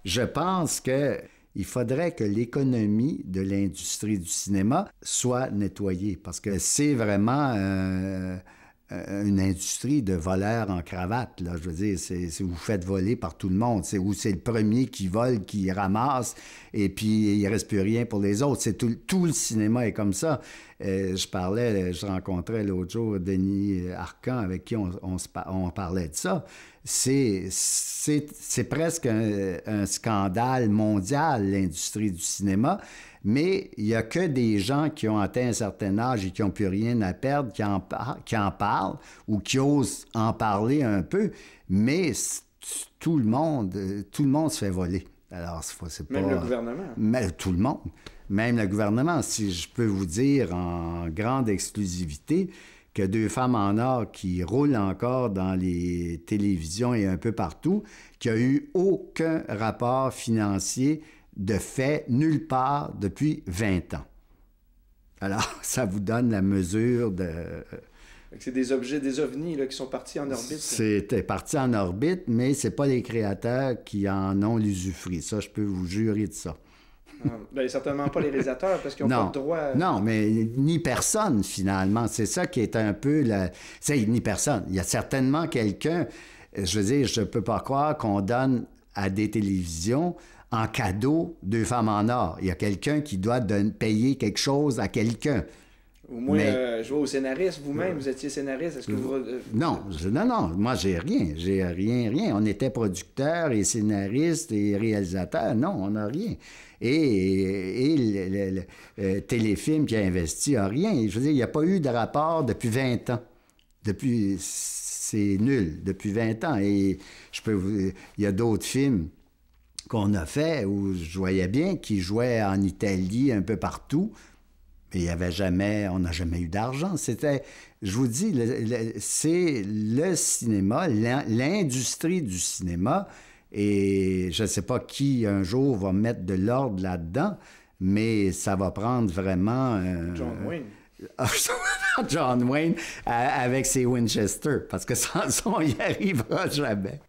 Je pense que il faudrait que l'économie de l'industrie du cinéma soit nettoyée parce que c'est vraiment une industrie de voleurs en cravate. Là. Je veux dire, vous faites voler par tout le monde. C'est le premier qui vole, qui ramasse, et puis il ne reste plus rien pour les autres. C'est tout le cinéma est comme ça. Je rencontrais l'autre jour Denis Arcand, avec qui on parlait de ça. C'est presque un scandale mondial, l'industrie du cinéma, mais il n'y a que des gens qui ont atteint un certain âge et qui n'ont plus rien à perdre, qui en parlent ou qui osent en parler un peu, mais tout le monde se fait voler. Alors, c'est pas... Même le gouvernement. Mais tout le monde. Même le gouvernement, si je peux vous dire en grande exclusivité, que Deux femmes en or qui roulent encore dans les télévisions et un peu partout, qui a eu aucun rapport financier de fait nulle part depuis 20 ans. Alors, ça vous donne la mesure de... C'est des objets, des ovnis là, qui sont partis en orbite. C'était parti en orbite, mais c'est pas les créateurs qui en ont l'usufruit. Ça, je peux vous jurer de ça. Bien, certainement pas les réalisateurs, parce qu'ils n'ont pas de droit... Non, mais ni personne, finalement. C'est ça qui est un peu... ni personne. Il y a certainement quelqu'un... Je veux dire, je ne peux pas croire qu'on donne à des télévisions en cadeau Deux femmes en or. Il y a quelqu'un qui doit payer quelque chose à quelqu'un. Au moins, je vois au scénariste, vous-même, vous étiez scénariste, est-ce que vous... Non, moi, j'ai rien. On était producteurs et scénaristes et réalisateurs. Non, on n'a rien. Et le Téléfilm qui a investi n'a rien. Je veux dire, il n'y a pas eu de rapport depuis 20 ans. C'est nul, depuis 20 ans. Et il y a d'autres films qu'on a fait où je voyais bien qu'ils jouaient en Italie, un peu partout. Mais on n'a jamais eu d'argent. Je vous dis, c'est le cinéma, l'industrie du cinéma, et je ne sais pas qui un jour va mettre de l'ordre là-dedans, mais ça va prendre vraiment... John Wayne. John Wayne avec ses Winchester, parce que sans ça, on n'y arrivera jamais.